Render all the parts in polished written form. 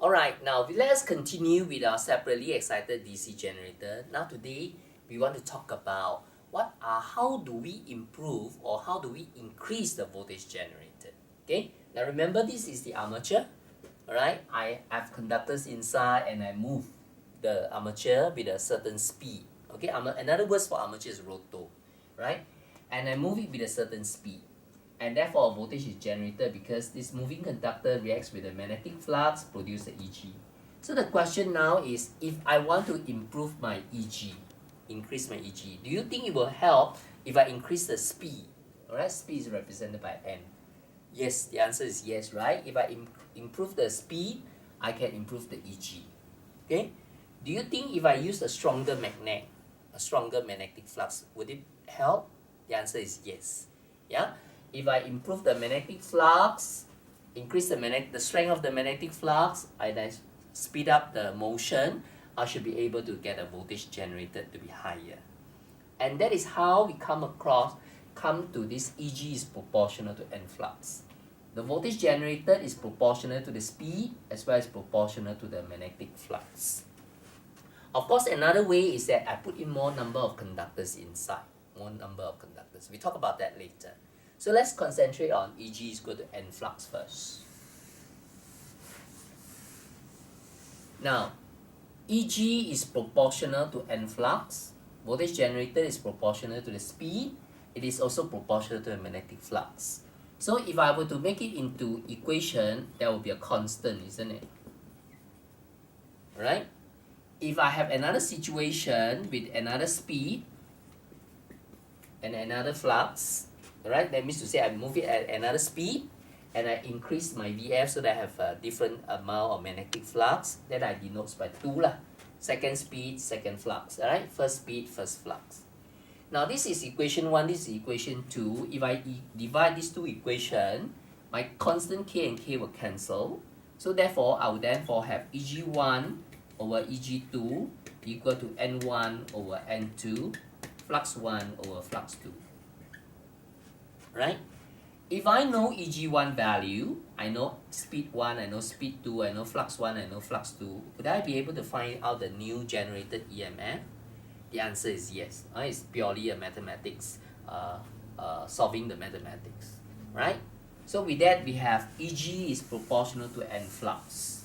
Alright, now let's continue with our separately excited DC generator. Now today we want to talk about how do we improve or how do we increase the voltage generated. Okay, now remember this is the armature. Alright, I have conductors inside and I move the armature with a certain speed. Okay, another word for armature is rotor, right? And I move it with a certain speed. And therefore a voltage is generated because this moving conductor reacts with the magnetic flux, produce the EG. So the question now is, if I want to improve my EG, increase my EG, do you think it will help if I increase the speed? Alright, speed is represented by N. Yes, the answer is yes, right? If I improve the speed, I can improve the EG. Okay? Do you think if I use a stronger magnet, a stronger magnetic flux, would it help? The answer is yes. Yeah? If I improve the magnetic flux, increase the strength of the magnetic flux, I then speed up the motion, I should be able to get a voltage generated to be higher. And that is how we come to this EG is proportional to N flux. The voltage generated is proportional to the speed as well as proportional to the magnetic flux. Of course, another way is that I put in more number of conductors inside. More number of conductors. We talk about that later. So let's concentrate on EG is equal to N flux first. Now, EG is proportional to N flux. Voltage generated is proportional to the speed. It is also proportional to the magnetic flux. So if I were to make it into equation, there will be a constant, isn't it? Right? If I have another situation with another speed and another flux, right? That means to say I move it at another speed and I increase my VF so that I have a different amount of magnetic flux. Then I denote by 2 lah. Second speed, second flux. Alright? First speed, first flux. Now this is equation 1, this is equation 2. If I divide these two equations, my constant K and K will cancel. So therefore, I will therefore have EG1 over EG2 equal to N1 over N2, flux 1 over flux 2. Right? If I know EG1 value, I know speed 1, I know speed 2, I know flux 1, I know flux 2, would I be able to find out the new generated EMF? The answer is yes. It's purely a mathematics, solving the mathematics. Right? So with that, we have EG is proportional to N flux.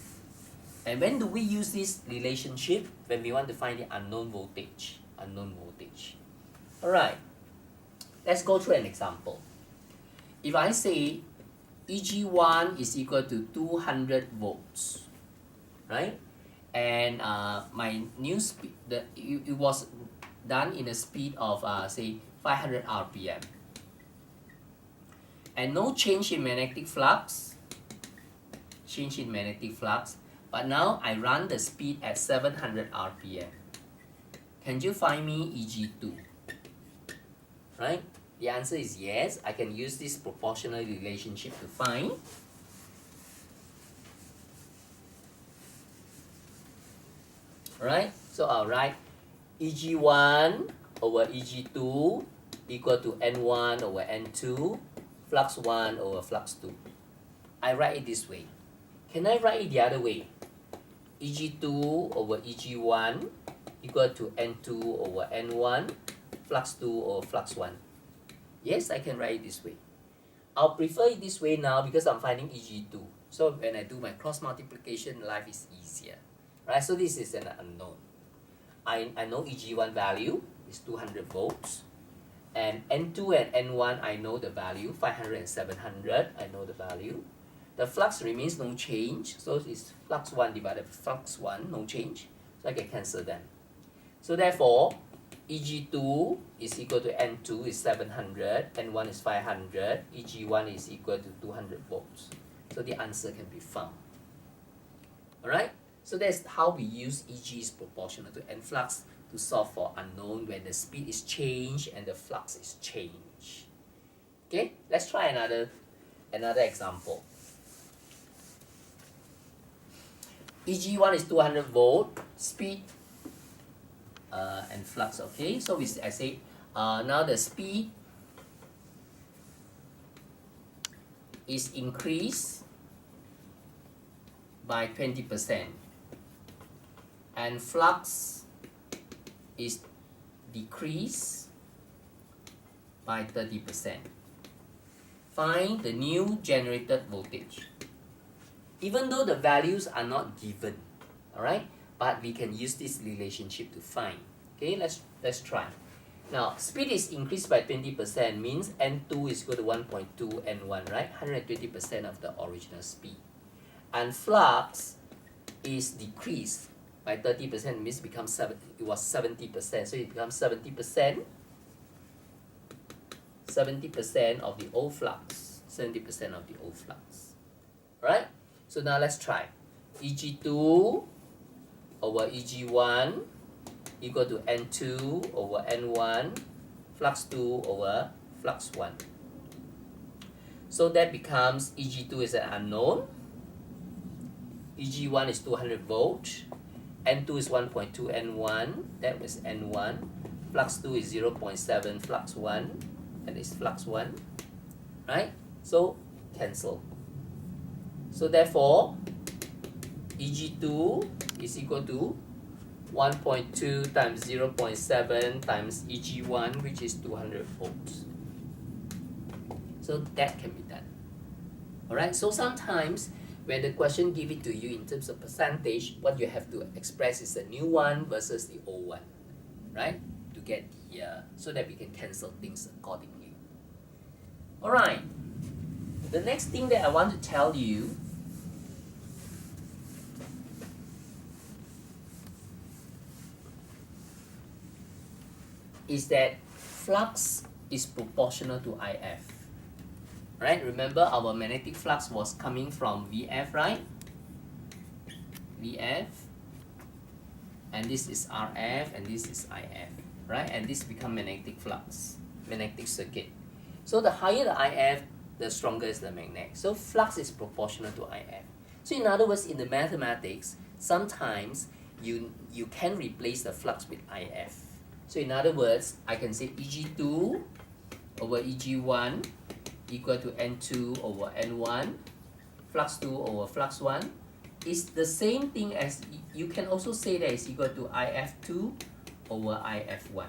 And when do we use this relationship? When we want to find the unknown voltage. Unknown voltage. Alright. Let's go through an example. If I say EG1 is equal to 200 volts, right? And my new speed, it was done in a speed of say 500 RPM. And no change in magnetic flux. Change in magnetic flux. But now I run the speed at 700 RPM. Can you find me EG2? Right? The answer is yes. I can use this proportional relationship to find. Alright? So I'll write EG1 over EG2 equal to N1 over N2, flux 1 over flux 2. I write it this way. Can I write it the other way? EG2 over EG1 equal to N2 over N1, flux 2 over flux 1. Yes, I can write it this way. I'll prefer it this way now because I'm finding EG2. So when I do my cross multiplication, life is easier. Right? So this is an unknown. I know EG1 value is 200 volts. And N2 and N1, I know the value, 500 and 700, I know the value. The flux remains no change, so it's flux 1 divided by flux 1, no change. So I can cancel them. So therefore, EG2 is equal to N2 is 700, N1 is 500, EG1 is equal to 200 volts. So the answer can be found. Alright? So that's how we use EG is proportional to N flux to solve for unknown when the speed is changed and the flux is changed. Okay? Let's try another example. EG1 is 200 volt, speed and flux. Okay, so I say now the speed is increased by 20%, and flux is decreased by 30%. Find the new generated voltage. Even though the values are not given, all right, but we can use this relationship to find. Okay, let's try. Now, speed is increased by 20% means N2 is equal to 1.2 N1, right? 120% of the original speed. And flux is decreased by 30% means it was 70%, so it becomes 70% of the old flux, 70% of the old flux. Right? So now let's try. Eg2 over Eg1 equal to N2 over N1, flux 2 over flux 1. So that becomes Eg2 is an unknown, Eg1 is 200 volts, N2 is 1.2 N1, that was N1, flux 2 is 0.7 flux 1, that is flux 1, right? So cancel. So therefore, Eg2 is equal to 1.2 times 0.7 times Eg1, which is 200 volts. So that can be done. Alright, so sometimes when the question give it to you in terms of percentage, what you have to express is the new one versus the old one, right? To get the, so that we can cancel things accordingly. Alright, the next thing that I want to tell you is that flux is proportional to IF. Right? Remember our magnetic flux was coming from VF, right? VF, and this is RF, and this is IF, right? And this become magnetic flux, magnetic circuit. So the higher the IF, the stronger is the magnet. So flux is proportional to IF. So in other words, in the mathematics, sometimes you can replace the flux with IF. So in other words, I can say Eg2 over Eg1 equal to N2 over N1, flux 2 over flux 1 is the same thing as, you can also say that it's equal to IF2 over IF1.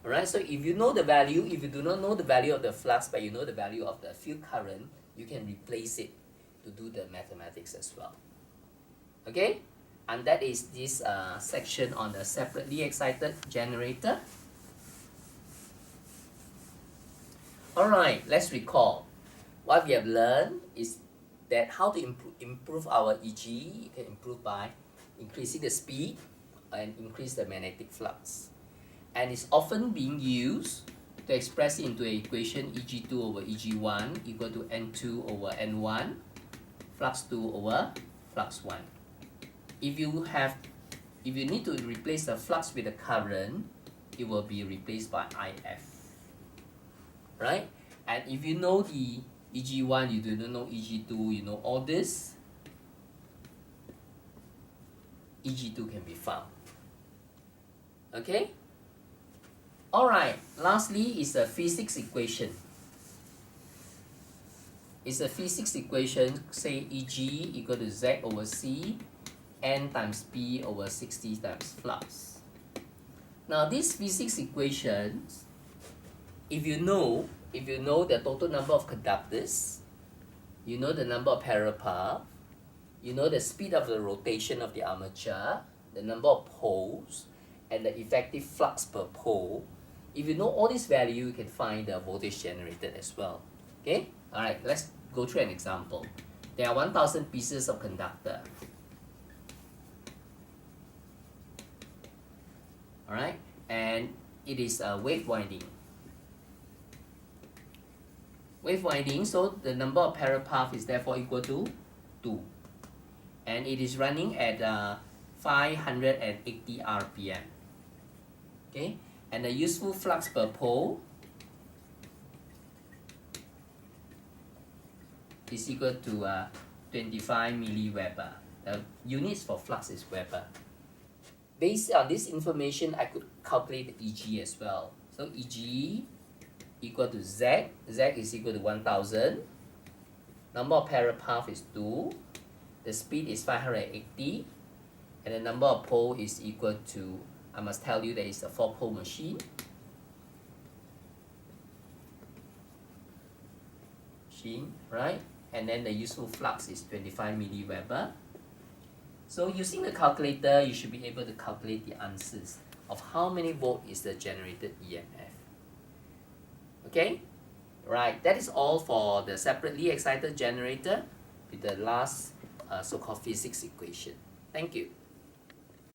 Alright, so if you know the value, if you do not know the value of the flux, but you know the value of the field current, you can replace it to do the mathematics as well. Okay? And that is this section on the separately excited generator. Alright, let's recall. What we have learned is that how to improve our EG. You can improve by increasing the speed and increase the magnetic flux. And it's often being used to express it into an equation Eg2 over Eg1 equal to N2 over N1, flux 2 over flux 1. If you need to replace the flux with the current, it will be replaced by IF. Right? And if you know the Eg1, you do not know Eg2, you know all this, Eg2 can be found. Okay? Alright, lastly is a physics equation. It's a physics equation, say Eg equal to Z over C, N times P over 60 times flux. Now this physics equation, if you know the total number of conductors, you know the number of parallel paths, you know the speed of the rotation of the armature, the number of poles, and the effective flux per pole. If you know all these values, you can find the voltage generated as well. Okay? Alright, let's go through an example. There are 1,000 pieces of conductor. Alright? And it is a wave winding. Wave winding, so the number of parallel paths is therefore equal to 2. And it is running at 580 RPM. Okay? And the useful flux per pole is equal to 25 milliweber. The units for flux is Weber. Based on this information, I could calculate the EG as well. So EG equal to Z. Z is equal to 1,000. Number of parallel paths is 2. the speed is 580, and the number of pole is equal to, I must tell you that it's a 4-pole machine. Right? And then the useful flux is 25 milliweber. So using the calculator, you should be able to calculate the answers of how many volt is the generated EMF. Okay? Right, that is all for the separately excited generator with the last so-called physics equation. Thank you.